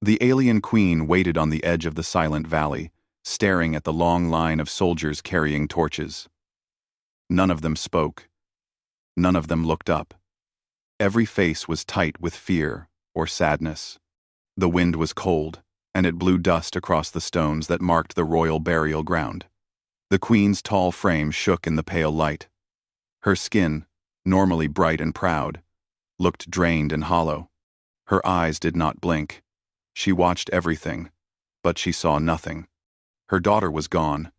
The alien queen waited on the edge of the silent valley, staring at the long line of soldiers carrying torches. None of them spoke. None of them looked up. Every face was tight with fear or sadness. The wind was cold, and it blew dust across the stones that marked the royal burial ground. The queen's tall frame shook in the pale light. Her skin, normally bright and proud, looked drained and hollow. Her eyes did not blink. She watched everything, but she saw nothing. Her daughter was gone,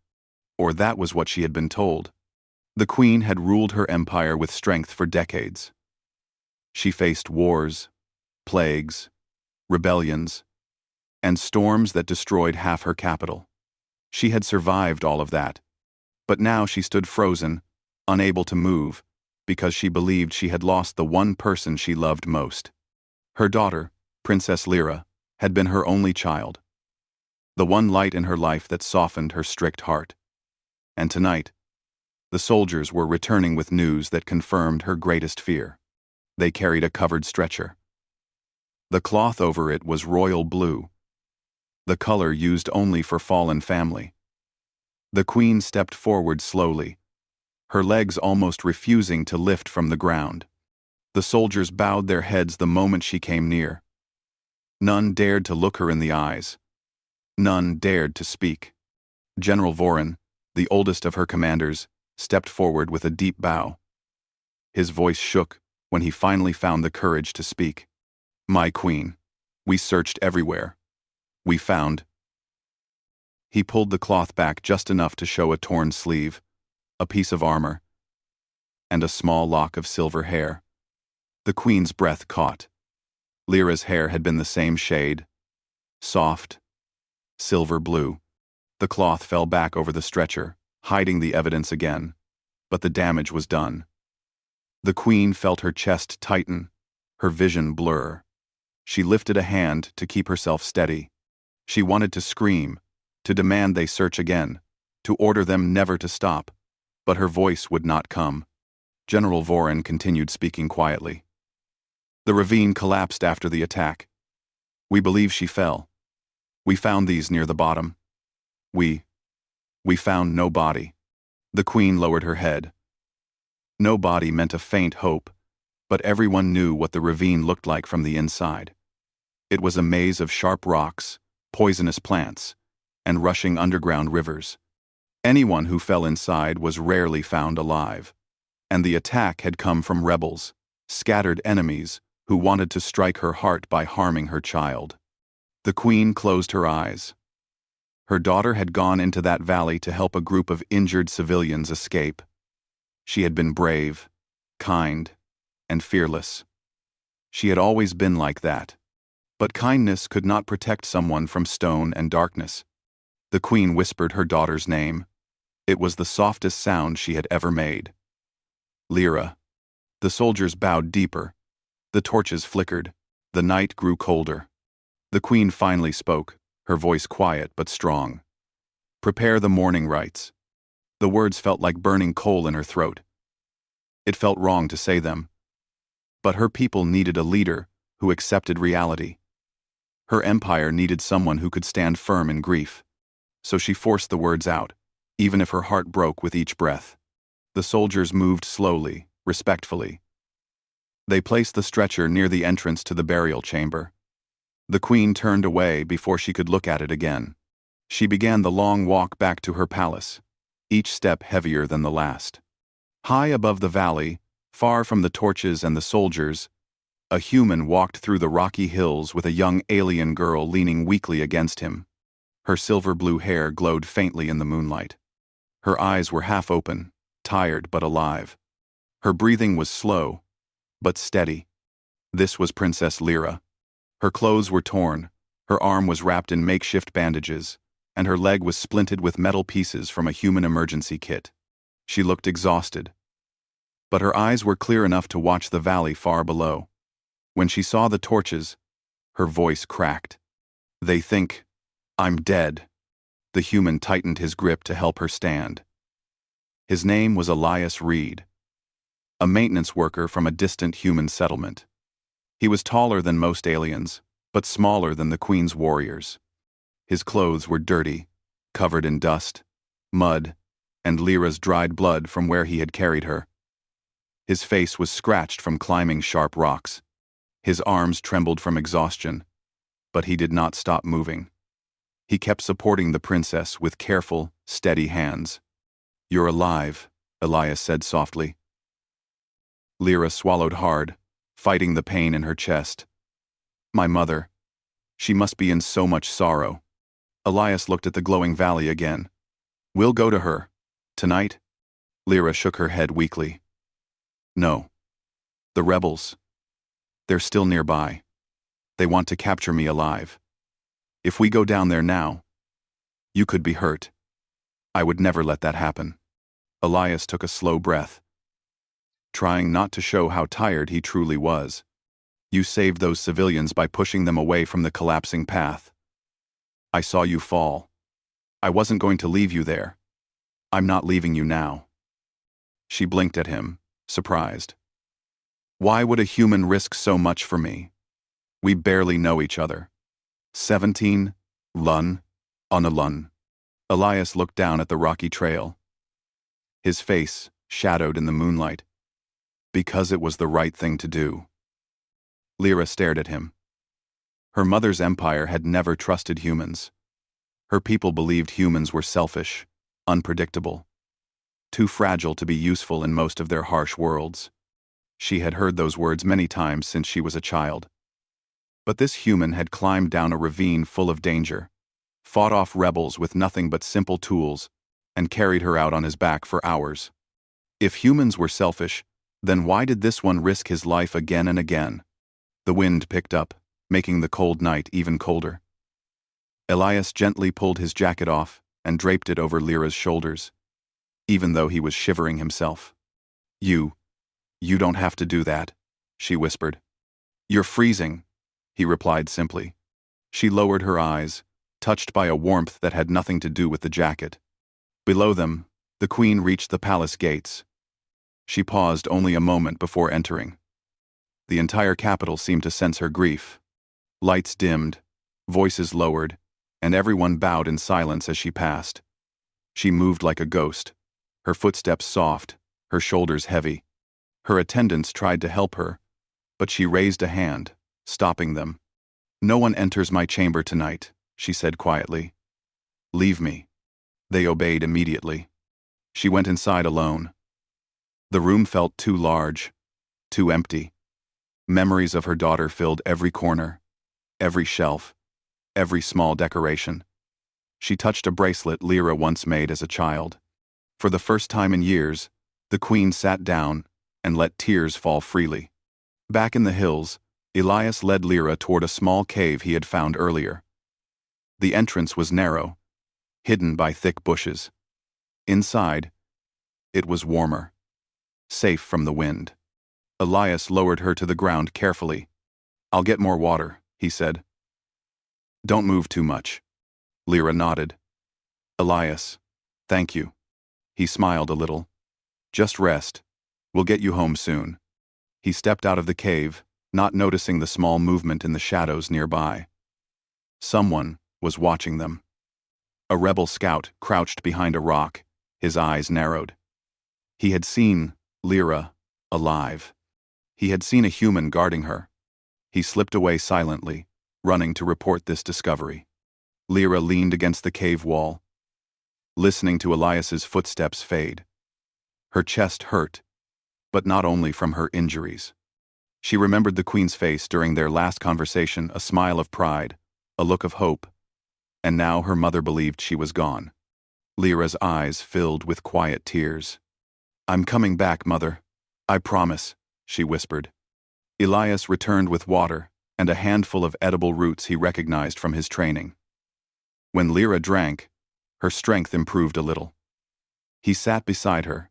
or that was what she had been told. The queen had ruled her empire with strength for decades. She faced wars, plagues, rebellions, and storms that destroyed half her capital. She had survived all of that, but now she stood frozen, unable to move, because she believed she had lost the one person she loved most. Her daughter, Princess Lyra, had been her only child, the one light in her life that softened her strict heart. And tonight, the soldiers were returning with news that confirmed her greatest fear. They carried a covered stretcher. The cloth over it was royal blue, the color used only for fallen family. The queen stepped forward slowly, her legs almost refusing to lift from the ground. The soldiers bowed their heads the moment she came near. None dared to look her in the eyes. None dared to speak. General Vorin, the oldest of her commanders, stepped forward with a deep bow. His voice shook when he finally found the courage to speak. "My queen, we searched everywhere. We found..." He pulled the cloth back just enough to show a torn sleeve, a piece of armor, and a small lock of silver hair. The queen's breath caught. Lyra's hair had been the same shade, soft, silver blue. The cloth fell back over the stretcher, hiding the evidence again, but the damage was done. The queen felt her chest tighten, her vision blur. She lifted a hand to keep herself steady. She wanted to scream, to demand they search again, to order them never to stop, but her voice would not come. General Vorin continued speaking quietly. "The ravine collapsed after the attack. We believe she fell. We found these near the bottom. We found no body." The queen lowered her head. No body meant a faint hope, but everyone knew what the ravine looked like from the inside. It was a maze of sharp rocks, poisonous plants, and rushing underground rivers. Anyone who fell inside was rarely found alive. And the attack had come from rebels, scattered enemies, who wanted to strike her heart by harming her child. The queen closed her eyes. Her daughter had gone into that valley to help a group of injured civilians escape. She had been brave, kind, and fearless. She had always been like that. But kindness could not protect someone from stone and darkness. The queen whispered her daughter's name. It was the softest sound she had ever made. "Lyra." The soldiers bowed deeper. The torches flickered. The night grew colder. The queen finally spoke, her voice quiet but strong. "Prepare the mourning rites." The words felt like burning coal in her throat. It felt wrong to say them. But her people needed a leader who accepted reality. Her empire needed someone who could stand firm in grief. So she forced the words out, even if her heart broke with each breath. The soldiers moved slowly, respectfully. They placed the stretcher near the entrance to the burial chamber. The queen turned away before she could look at it again. She began the long walk back to her palace, each step heavier than the last. High above the valley, far from the torches and the soldiers, a human walked through the rocky hills with a young alien girl leaning weakly against him. Her silver-blue hair glowed faintly in the moonlight. Her eyes were half open, tired but alive. Her breathing was slow, but steady. This was Princess Lyra. Her clothes were torn, her arm was wrapped in makeshift bandages, and her leg was splinted with metal pieces from a human emergency kit. She looked exhausted. But her eyes were clear enough to watch the valley far below. When she saw the torches, her voice cracked. "They think I'm dead." The human tightened his grip to help her stand. His name was Elias Reed, a maintenance worker from a distant human settlement. He was taller than most aliens, but smaller than the queen's warriors. His clothes were dirty, covered in dust, mud, and Lyra's dried blood from where he had carried her. His face was scratched from climbing sharp rocks. His arms trembled from exhaustion, but he did not stop moving. He kept supporting the princess with careful, steady hands. "You're alive," Elias said softly. Lyra swallowed hard, fighting the pain in her chest. "My mother. She must be in so much sorrow." Elias looked at the glowing valley again. "We'll go to her. Tonight?" Lyra shook her head weakly. "No. The rebels. They're still nearby. They want to capture me alive. If we go down there now, you could be hurt. I would never let that happen." Elias took a slow breath, trying not to show how tired he truly was. "You saved those civilians by pushing them away from the collapsing path. I saw you fall. I wasn't going to leave you there. I'm not leaving you now." She blinked at him, surprised. "Why would a human risk so much for me? We barely know each other." 17, Lun, on a Lun. Elias looked down at the rocky trail. His face shadowed in the moonlight. "Because it was the right thing to do." Lyra stared at him. Her mother's empire had never trusted humans. Her people believed humans were selfish, unpredictable, too fragile to be useful in most of their harsh worlds. She had heard those words many times since she was a child. But this human had climbed down a ravine full of danger, fought off rebels with nothing but simple tools, and carried her out on his back for hours. If humans were selfish, then why did this one risk his life again and again? The wind picked up, making the cold night even colder. Elias gently pulled his jacket off and draped it over Lyra's shoulders, even though he was shivering himself. You don't have to do that," she whispered. "You're freezing," he replied simply. She lowered her eyes, touched by a warmth that had nothing to do with the jacket. Below them, the queen reached the palace gates. She paused only a moment before entering. The entire capital seemed to sense her grief. Lights dimmed, voices lowered, and everyone bowed in silence as she passed. She moved like a ghost, her footsteps soft, her shoulders heavy. Her attendants tried to help her, but she raised a hand, stopping them. "No one enters my chamber tonight," she said quietly. "Leave me." They obeyed immediately. She went inside alone. The room felt too large, too empty. Memories of her daughter filled every corner, every shelf, every small decoration. She touched a bracelet Lyra once made as a child. For the first time in years, the queen sat down and let tears fall freely. Back in the hills, Elias led Lyra toward a small cave he had found earlier. The entrance was narrow, hidden by thick bushes. Inside, it was warmer, safe from the wind. Elias lowered her to the ground carefully. "I'll get more water," he said. "Don't move too much." Lyra nodded. "Elias, thank you." He smiled a little. "Just rest. We'll get you home soon." He stepped out of the cave, not noticing the small movement in the shadows nearby. Someone was watching them. A rebel scout crouched behind a rock, his eyes narrowed. He had seen Lyra alive. He had seen a human guarding her. He slipped away silently, running to report this discovery. Lyra leaned against the cave wall, listening to Elias's footsteps fade. Her chest hurt, but not only from her injuries. She remembered the queen's face during their last conversation, a smile of pride, a look of hope, and now her mother believed she was gone. Lyra's eyes filled with quiet tears. "I'm coming back, Mother. I promise," she whispered. Elias returned with water and a handful of edible roots he recognized from his training. When Lyra drank, her strength improved a little. He sat beside her,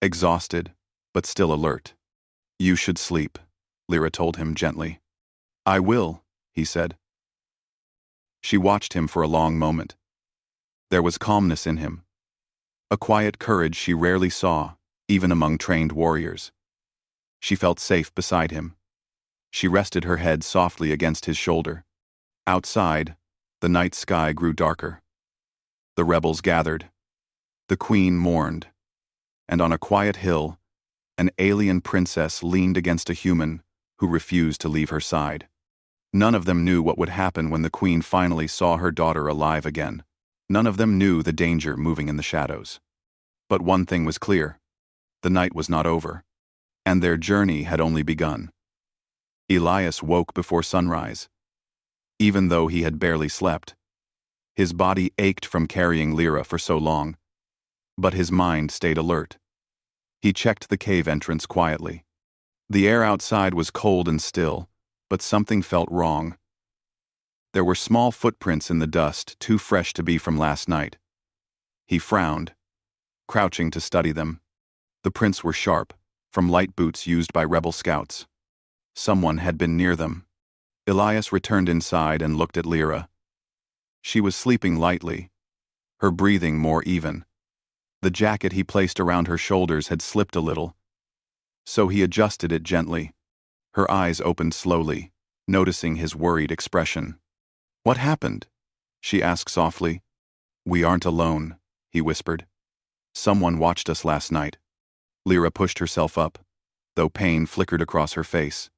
exhausted, but still alert. "You should sleep," Lyra told him gently. "I will," he said. She watched him for a long moment. There was calmness in him, a quiet courage she rarely saw, even among trained warriors. She felt safe beside him. She rested her head softly against his shoulder. Outside, the night sky grew darker. The rebels gathered. The queen mourned. And on a quiet hill, an alien princess leaned against a human who refused to leave her side. None of them knew what would happen when the queen finally saw her daughter alive again. None of them knew the danger moving in the shadows. But one thing was clear. The night was not over. And their journey had only begun. Elias woke before sunrise. Even though he had barely slept. His body ached from carrying Lyra for so long. But his mind stayed alert. He checked the cave entrance quietly. The air outside was cold and still, but something felt wrong. There were small footprints in the dust, too fresh to be from last night. He frowned, crouching to study them. The prints were sharp, from light boots used by rebel scouts. Someone had been near them. Elias returned inside and looked at Lyra. She was sleeping lightly, her breathing more even. The jacket he placed around her shoulders had slipped a little, so he adjusted it gently. Her eyes opened slowly, noticing his worried expression. "What happened?" she asked softly. "We aren't alone," he whispered. "Someone watched us last night." Lyra pushed herself up, though pain flickered across her face.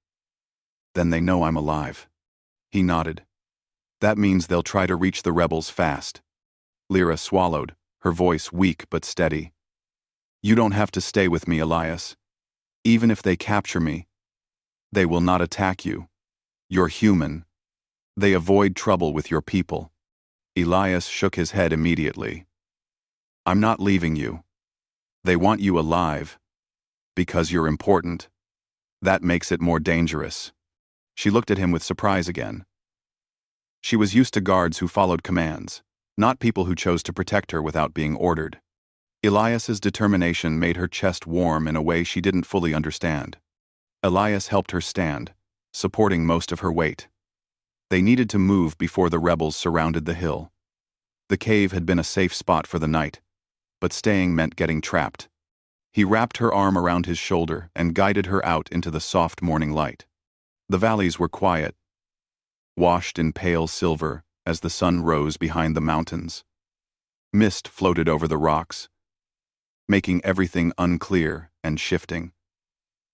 "Then they know I'm alive." He nodded. "That means they'll try to reach the rebels fast." Lyra swallowed, her voice weak but steady. "You don't have to stay with me, Elias. Even if they capture me, they will not attack you. You're human. They avoid trouble with your people." Elias shook his head immediately. "I'm not leaving you. They want you alive. Because you're important. That makes it more dangerous." She looked at him with surprise again. She was used to guards who followed commands, not people who chose to protect her without being ordered. Elias's determination made her chest warm in a way she didn't fully understand. Elias helped her stand, supporting most of her weight. They needed to move before the rebels surrounded the hill. The cave had been a safe spot for the night, but staying meant getting trapped. He wrapped her arm around his shoulder and guided her out into the soft morning light. The valleys were quiet, washed in pale silver as the sun rose behind the mountains. Mist floated over the rocks, making everything unclear and shifting.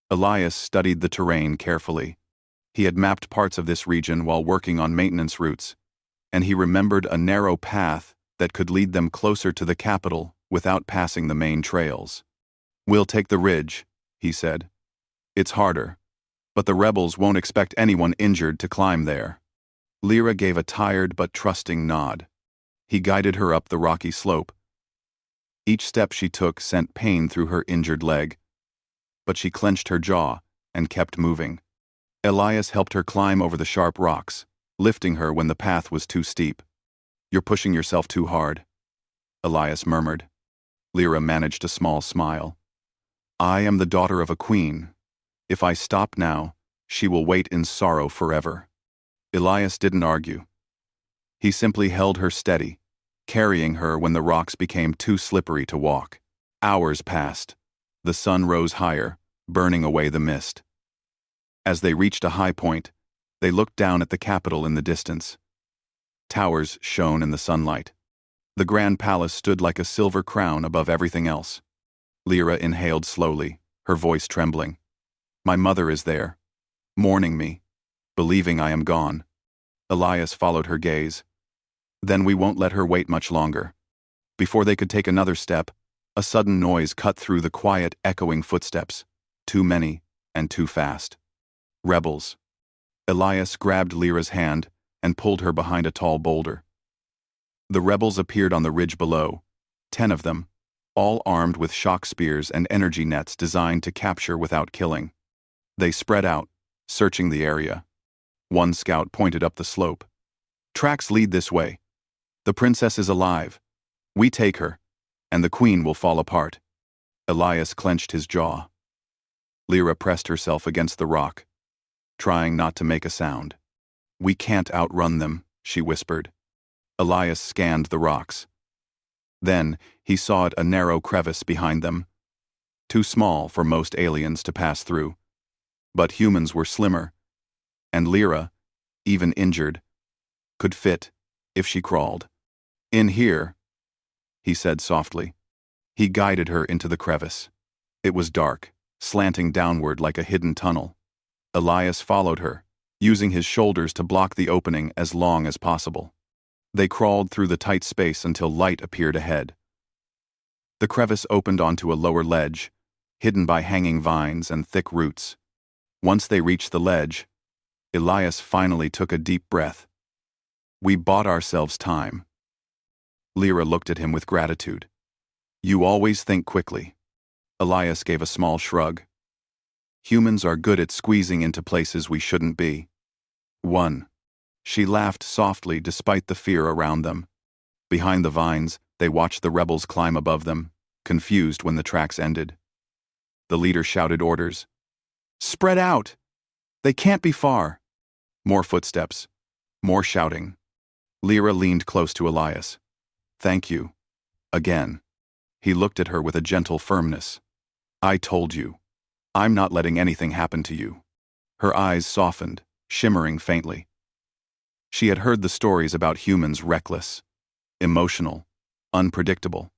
Elias studied the terrain carefully. He had mapped parts of this region while working on maintenance routes, and he remembered a narrow path that could lead them closer to the capital without passing the main trails. "We'll take the ridge," he said. "It's harder, but the rebels won't expect anyone injured to climb there." Lyra gave a tired but trusting nod. He guided her up the rocky slope. Each step she took sent pain through her injured leg, but she clenched her jaw and kept moving. Elias helped her climb over the sharp rocks, lifting her when the path was too steep. "You're pushing yourself too hard," Elias murmured. Lyra managed a small smile. "I am the daughter of a queen. If I stop now, she will wait in sorrow forever." Elias didn't argue. He simply held her steady, carrying her when the rocks became too slippery to walk. Hours passed. The sun rose higher, burning away the mist. As they reached a high point, they looked down at the capital in the distance. Towers shone in the sunlight. The grand palace stood like a silver crown above everything else. Lyra inhaled slowly, her voice trembling. "My mother is there, mourning me, believing I am gone." Elias followed her gaze. "Then we won't let her wait much longer." Before they could take another step, a sudden noise cut through the quiet, echoing footsteps. Too many and too fast. Rebels. Elias grabbed Lyra's hand and pulled her behind a tall boulder. The rebels appeared on the ridge below, 10 of them, all armed with shock spears and energy nets designed to capture without killing. They spread out, searching the area. One scout pointed up the slope. "Tracks lead this way. The princess is alive. We take her, and the queen will fall apart." Elias clenched his jaw. Lyra pressed herself against the rock, trying not to make a sound. "We can't outrun them," she whispered. Elias scanned the rocks. Then he saw a narrow crevice behind them, too small for most aliens to pass through. But humans were slimmer, and Lyra, even injured, could fit, if she crawled. In here, he said softly. He guided her into the crevice. It was dark, slanting downward like a hidden tunnel. Elias followed her, using his shoulders to block the opening as long as possible. They crawled through the tight space until light appeared ahead. The crevice opened onto a lower ledge, hidden by hanging vines and thick roots. Once they reached the ledge, Elias finally took a deep breath. We bought ourselves time. Lyra looked at him with gratitude. You always think quickly. Elias gave a small shrug. Humans are good at squeezing into places we shouldn't be. 1. She laughed softly despite the fear around them. Behind the vines, they watched the rebels climb above them, confused when the tracks ended. The leader shouted orders. Spread out! They can't be far. More footsteps. More shouting. Lyra leaned close to Elias. Thank you. Again. He looked at her with a gentle firmness. I told you. I'm not letting anything happen to you. Her eyes softened, shimmering faintly. She had heard the stories about humans reckless, emotional, unpredictable.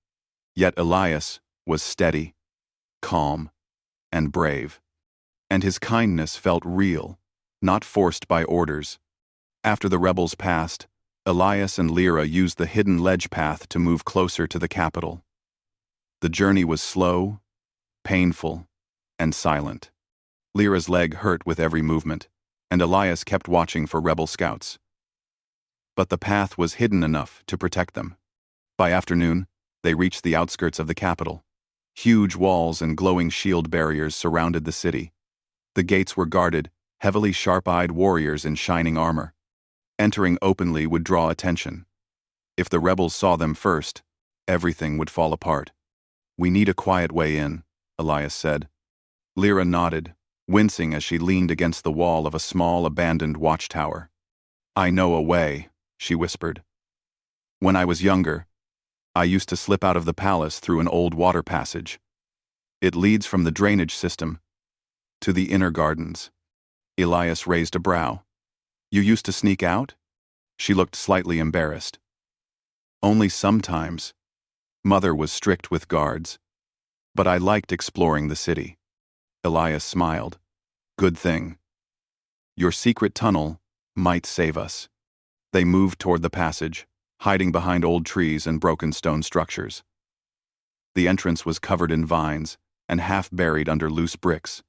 Yet Elias was steady, calm, and brave. And his kindness felt real, not forced by orders. After the rebels passed, Elias and Lyra used the hidden ledge path to move closer to the capital. The journey was slow, painful, and silent. Lyra's leg hurt with every movement, and Elias kept watching for rebel scouts. But the path was hidden enough to protect them. By afternoon, they reached the outskirts of the capital. Huge walls and glowing shield barriers surrounded the city. The gates were guarded, heavily sharp-eyed warriors in shining armor. Entering openly would draw attention. If the rebels saw them first, everything would fall apart. We need a quiet way in, Elias said. Lyra nodded, wincing as she leaned against the wall of a small abandoned watchtower. I know a way, she whispered. When I was younger, I used to slip out of the palace through an old water passage. It leads from the drainage system to the inner gardens. Elias raised a brow. You used to sneak out? She looked slightly embarrassed. Only sometimes. Mother was strict with guards. But I liked exploring the city. Elias smiled. Good thing. Your secret tunnel might save us. They moved toward the passage, hiding behind old trees and broken stone structures. The entrance was covered in vines and half buried under loose bricks.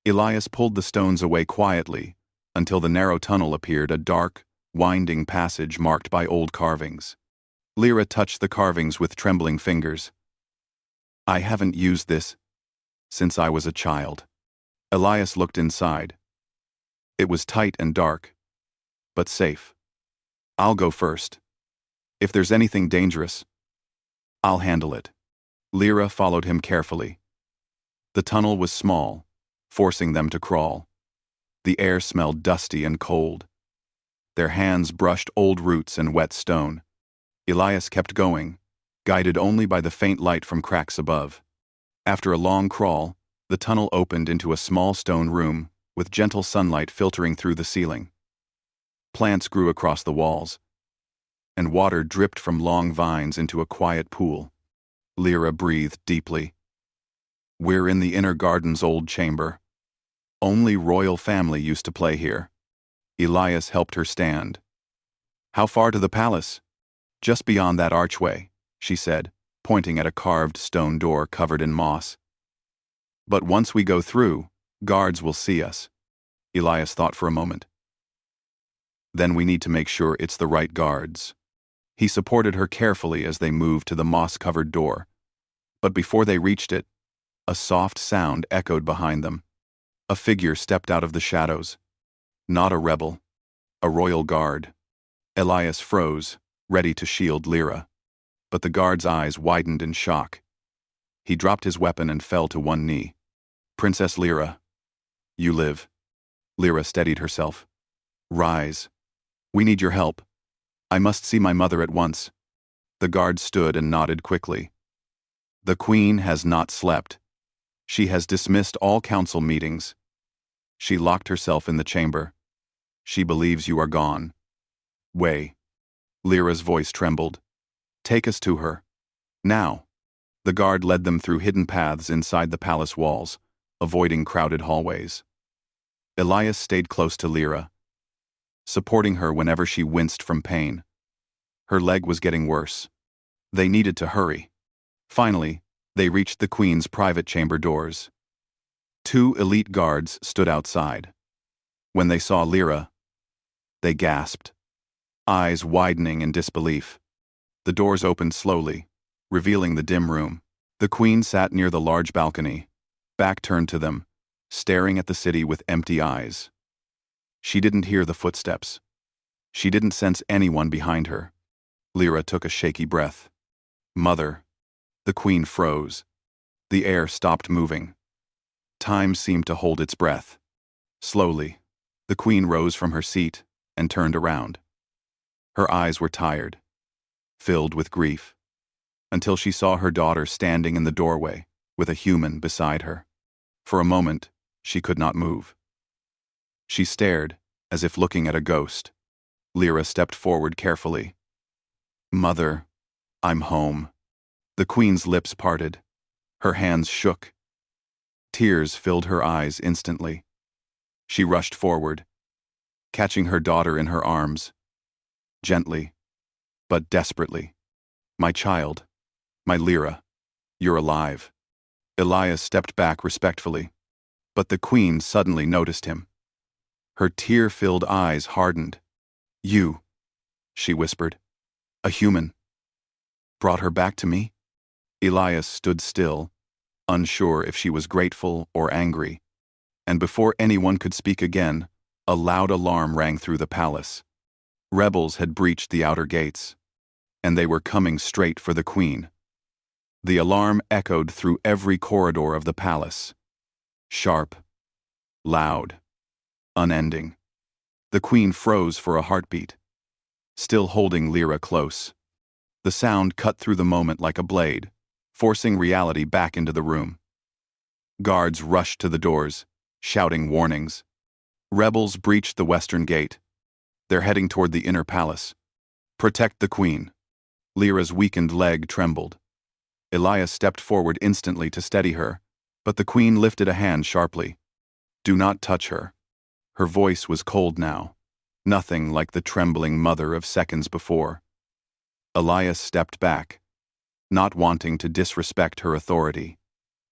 Elias pulled the stones away quietly until the narrow tunnel appeared, a dark, winding passage marked by old carvings. Lyra touched the carvings with trembling fingers. I haven't used this since I was a child. Elias looked inside. It was tight and dark, but safe. I'll go first. If there's anything dangerous, I'll handle it. Lyra followed him carefully. The tunnel was small, forcing them to crawl. The air smelled dusty and cold. Their hands brushed old roots and wet stone. Elias kept going, guided only by the faint light from cracks above. After a long crawl, the tunnel opened into a small stone room with gentle sunlight filtering through the ceiling. Plants grew across the walls, and water dripped from long vines into a quiet pool. Lyra breathed deeply. We're in the inner garden's old chamber. Only royal family used to play here. Elias helped her stand. How far to the palace? Just beyond that archway, she said, pointing at a carved stone door covered in moss. But once we go through, guards will see us. Elias thought for a moment. Then we need to make sure it's the right guards. He supported her carefully as they moved to the moss-covered door. But before they reached it, a soft sound echoed behind them. A figure stepped out of the shadows. Not a rebel, a royal guard. Elias froze, ready to shield Lyra. But the guard's eyes widened in shock. He dropped his weapon and fell to one knee. Princess Lyra, you live. Lyra steadied herself. Rise. We need your help. I must see my mother at once. The guard stood and nodded quickly. The Queen has not slept. She has dismissed all council meetings. She locked herself in the chamber. She believes you are gone. Way. Lyra's voice trembled. Take us to her. Now. The guard led them through hidden paths inside the palace walls, avoiding crowded hallways. Elias stayed close to Lyra, supporting her whenever she winced from pain. Her leg was getting worse. They needed to hurry. Finally, they reached the Queen's private chamber doors. 2 elite guards stood outside. When they saw Lyra, they gasped, eyes widening in disbelief. The doors opened slowly, revealing the dim room. The Queen sat near the large balcony, back turned to them, staring at the city with empty eyes. She didn't hear the footsteps. She didn't sense anyone behind her. Lyra took a shaky breath. Mother. The Queen froze. The air stopped moving. Time seemed to hold its breath. Slowly, the Queen rose from her seat and turned around. Her eyes were tired, filled with grief, until she saw her daughter standing in the doorway with a human beside her. For a moment, she could not move. She stared, as if looking at a ghost. Lyra stepped forward carefully. Mother, I'm home. The Queen's lips parted. Her hands shook. Tears filled her eyes instantly. She rushed forward, catching her daughter in her arms. Gently, but desperately. My child, my Lyra, you're alive. Elias stepped back respectfully, but the Queen suddenly noticed him. Her tear-filled eyes hardened. You, she whispered, a human, brought her back to me? Elias stood still, unsure if she was grateful or angry, and before anyone could speak again, a loud alarm rang through the palace. Rebels had breached the outer gates, and they were coming straight for the Queen. The alarm echoed through every corridor of the palace. Sharp, loud, unending. The Queen froze for a heartbeat, still holding Lyra close. The sound cut through the moment like a blade, forcing reality back into the room. Guards rushed to the doors, shouting warnings. Rebels breached the western gate. They're heading toward the inner palace. Protect the Queen. Lyra's weakened leg trembled. Elias stepped forward instantly to steady her, but the Queen lifted a hand sharply. Do not touch her. Her voice was cold now, nothing like the trembling mother of seconds before. Elias stepped back, not wanting to disrespect her authority.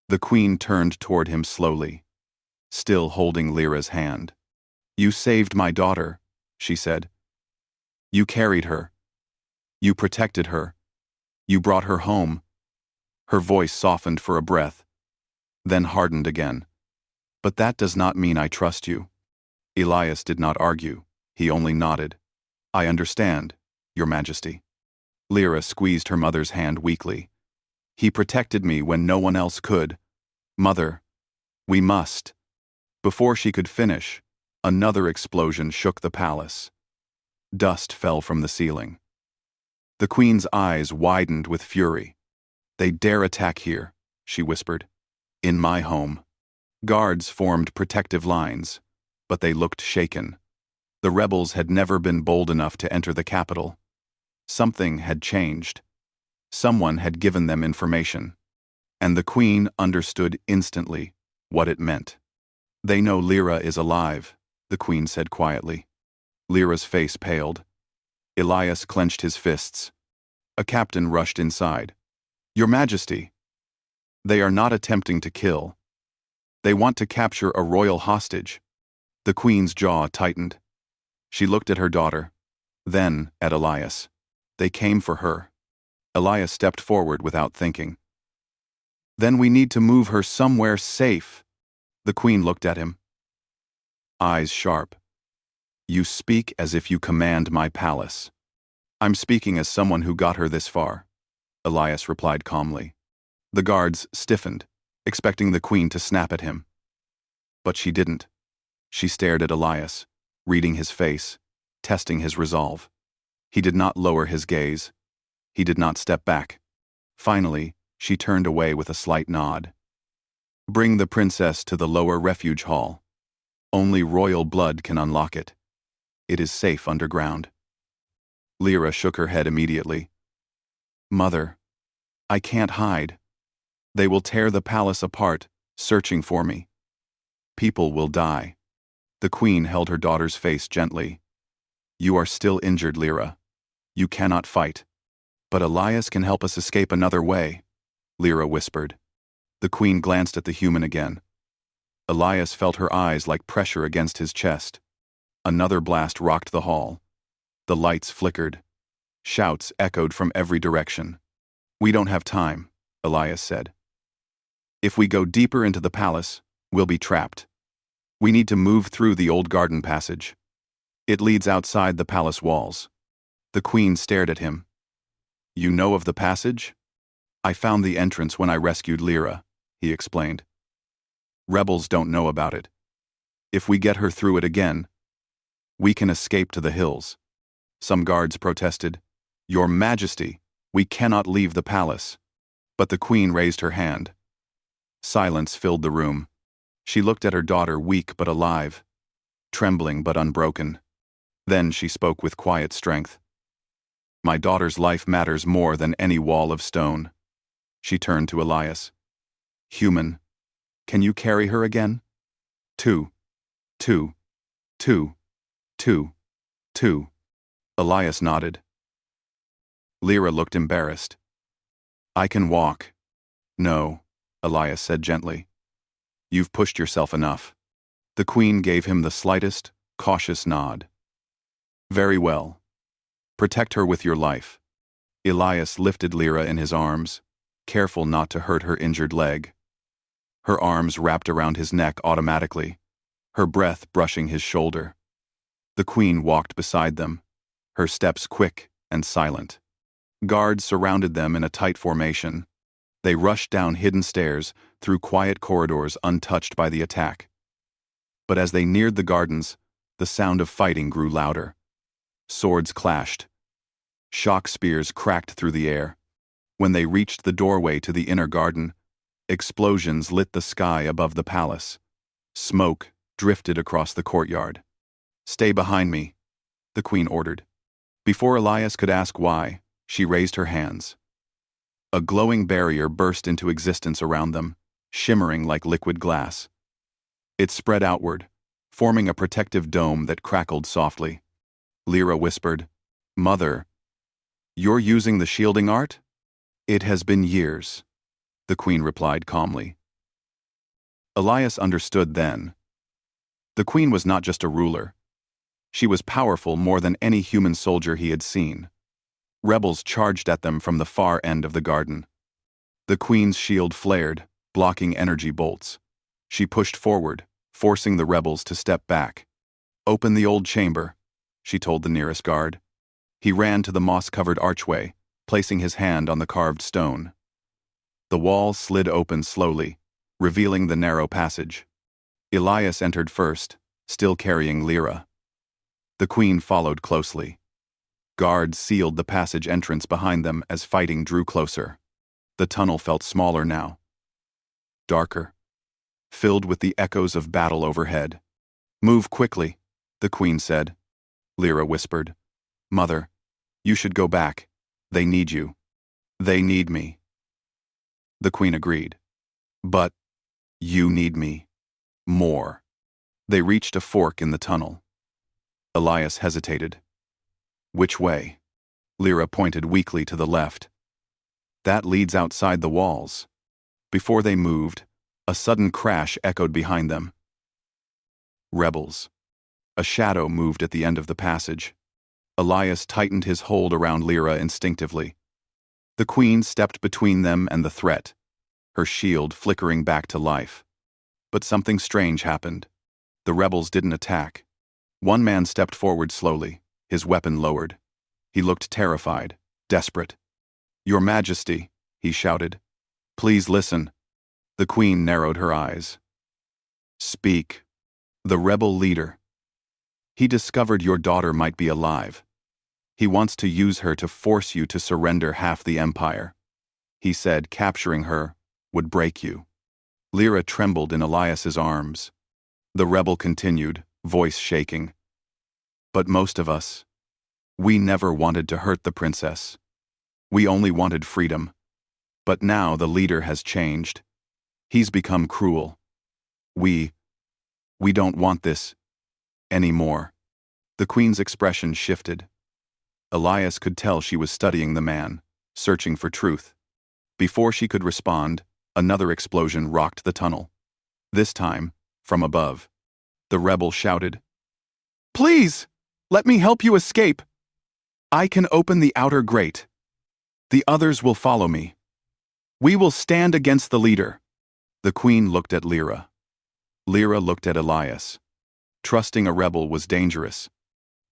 The Queen turned toward him slowly, still holding Lyra's hand. You saved my daughter, she said. You carried her. You protected her. You brought her home. Her voice softened for a breath, then hardened again. But that does not mean I trust you. Elias did not argue. He only nodded. I understand, Your Majesty. Lyra squeezed her mother's hand weakly. He protected me when no one else could. Mother, we must. Before she could finish, another explosion shook the palace. Dust fell from the ceiling. The Queen's eyes widened with fury. They dare attack here, she whispered. In my home. Guards formed protective lines, but they looked shaken. The rebels had never been bold enough to enter the capital. Something had changed. Someone had given them information. And the Queen understood instantly what it meant. They know Lyra is alive, the Queen said quietly. Lyra's face paled. Elias clenched his fists. A captain rushed inside. Your Majesty. They are not attempting to kill. They want to capture a royal hostage. The Queen's jaw tightened. She looked at her daughter, then at Elias. They came for her. Elias stepped forward without thinking. Then we need to move her somewhere safe. The Queen looked at him. Eyes sharp. You speak as if you command my palace. I'm speaking as someone who got her this far, Elias replied calmly. The guards stiffened, expecting the Queen to snap at him. But she didn't. She stared at Elias, reading his face, testing his resolve. He did not lower his gaze. He did not step back. Finally, she turned away with a slight nod. Bring the princess to the lower refuge hall. Only royal blood can unlock it. It is safe underground. Lyra shook her head immediately. Mother, I can't hide. They will tear the palace apart, searching for me. People will die. The queen held her daughter's face gently. You are still injured, Lyra. You cannot fight. But Elias can help us escape another way, Lyra whispered. The queen glanced at the human again. Elias felt her eyes like pressure against his chest. Another blast rocked the hall. The lights flickered. Shouts echoed from every direction. We don't have time, Elias said. If we go deeper into the palace, we'll be trapped. We need to move through the old garden passage. It leads outside the palace walls. The queen stared at him. You know of the passage? I found the entrance when I rescued Lyra, he explained. Rebels don't know about it. If we get her through it again, we can escape to the hills. Some guards protested. Your Majesty, we cannot leave the palace. But the queen raised her hand. Silence filled the room. She looked at her daughter, weak but alive, trembling but unbroken. Then she spoke with quiet strength. My daughter's life matters more than any wall of stone. She turned to Elias. Human, can you carry her again? Two. Elias nodded. Lyra looked embarrassed. I can walk. No, Elias said gently. You've pushed yourself enough. The queen gave him the slightest, cautious nod. Very well. Protect her with your life. Elias lifted Lyra in his arms, careful not to hurt her injured leg. Her arms wrapped around his neck automatically, her breath brushing his shoulder. The queen walked beside them, her steps quick and silent. Guards surrounded them in a tight formation. They rushed down hidden stairs, through quiet corridors untouched by the attack. But as they neared the gardens, the sound of fighting grew louder. Swords clashed. Shock spears cracked through the air. When they reached the doorway to the inner garden, explosions lit the sky above the palace. Smoke drifted across the courtyard. Stay behind me, the queen ordered. Before Elias could ask why, she raised her hands. A glowing barrier burst into existence around them, shimmering like liquid glass. It spread outward, forming a protective dome that crackled softly. Lyra whispered, Mother, you're using the shielding art? It has been years, the queen replied calmly. Elias understood then. The queen was not just a ruler. She was powerful more than any human soldier he had seen. Rebels charged at them from the far end of the garden. The queen's shield flared, blocking energy bolts. She pushed forward, forcing the rebels to step back. Open the old chamber, she told the nearest guard. He ran to the moss-covered archway, placing his hand on the carved stone. The wall slid open slowly, revealing the narrow passage. Elias entered first, still carrying Lyra. The queen followed closely. Guards sealed the passage entrance behind them as fighting drew closer. The tunnel felt smaller now. Darker, filled with the echoes of battle overhead. Move quickly, the queen said. Lyra whispered. Mother, you should go back. They need you. They need me. The queen agreed. But you need me. More. They reached a fork in the tunnel. Elias hesitated. Which way? Lyra pointed weakly to the left. That leads outside the walls. Before they moved, a sudden crash echoed behind them. Rebels. A shadow moved at the end of the passage. Elias tightened his hold around Lyra instinctively. The queen stepped between them and the threat, her shield flickering back to life. But something strange happened. The rebels didn't attack. One man stepped forward slowly, his weapon lowered. He looked terrified, desperate. Your Majesty, he shouted. Please listen. The queen narrowed her eyes. Speak. The rebel leader. He discovered your daughter might be alive. He wants to use her to force you to surrender half the empire. He said capturing her would break you. Lyra trembled in Elias's arms. The rebel continued, voice shaking. But most of us, We never wanted to hurt the princess. We only wanted freedom. But now the leader has changed. He's become cruel. We don't want this anymore. The queen's expression shifted. Elias could tell she was studying the man, searching for truth. Before she could respond, another explosion rocked the tunnel. This time, from above. The rebel shouted, "Please, let me help you escape. I can open the outer grate. The others will follow me. We will stand against the leader." The queen looked at Lyra. Lyra looked at Elias. Trusting a rebel was dangerous.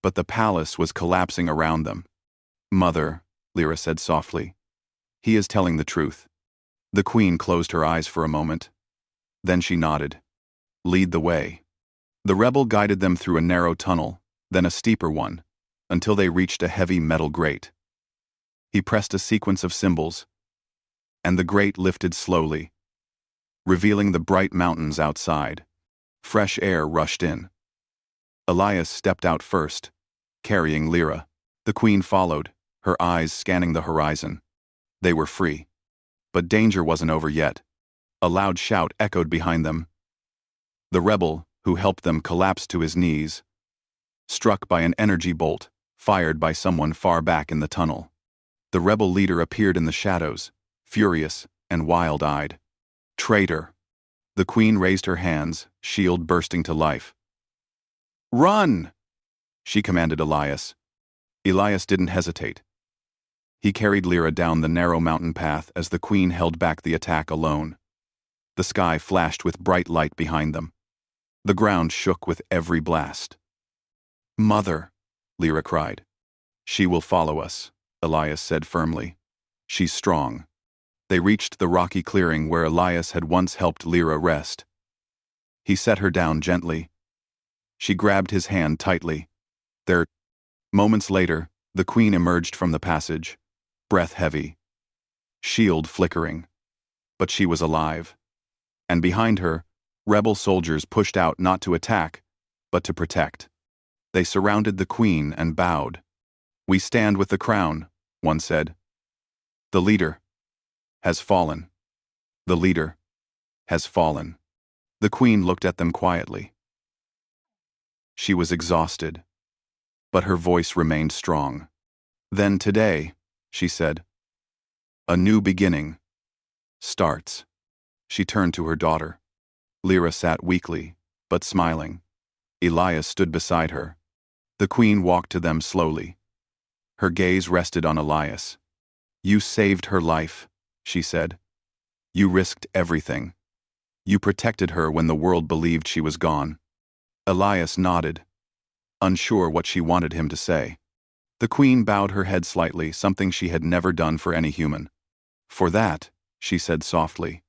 But the palace was collapsing around them. "Mother," Lyra said softly, "he is telling the truth." The queen closed her eyes for a moment. Then she nodded. "Lead the way." The rebel guided them through a narrow tunnel, then a steeper one, until they reached a heavy metal grate. He pressed a sequence of symbols, and the grate lifted slowly, revealing the bright mountains outside. Fresh air rushed in. Elias stepped out first, carrying Lyra. The queen followed, her eyes scanning the horizon. They were free. But danger wasn't over yet. A loud shout echoed behind them. The rebel, who helped them, collapsed to his knees, struck by an energy bolt fired by someone far back in the tunnel. The rebel leader appeared in the shadows, furious and wild-eyed. "Traitor!" The queen raised her hands, shield bursting to life. "Run!" she commanded Elias. Elias didn't hesitate. He carried Lyra down the narrow mountain path as the queen held back the attack alone. The sky flashed with bright light behind them. The ground shook with every blast. "Mother," Lyra cried. "She will follow us," Elias said firmly. "She's strong." They reached the rocky clearing where Elias had once helped Lyra rest. He set her down gently. She grabbed his hand tightly. Moments later, the queen emerged from the passage, breath heavy, shield flickering. But she was alive. And behind her, rebel soldiers pushed out not to attack, but to protect. They surrounded the queen and bowed. "We stand with the crown," one said. "The leader has fallen. The leader has fallen." The queen looked at them quietly. She was exhausted, but her voice remained strong. "Then today," she said, "a new beginning starts." She turned to her daughter. Lyra sat weakly, but smiling. Elias stood beside her. The queen walked to them slowly. Her gaze rested on Elias. "You saved her life," she said. "You risked everything. You protected her when the world believed she was gone." Elias nodded, unsure what she wanted him to say. The queen bowed her head slightly, something she had never done for any human. "For that," she said softly.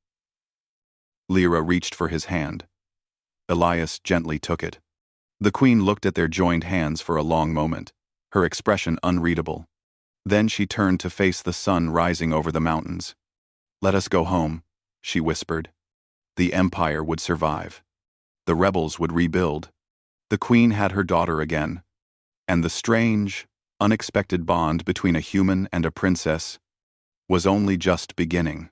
Lyra reached for his hand. Elias gently took it. The queen looked at their joined hands for a long moment, her expression unreadable. Then she turned to face the sun rising over the mountains. "Let us go home," she whispered. The empire would survive. The rebels would rebuild. The queen had her daughter again. And the strange, unexpected bond between a human and a princess was only just beginning.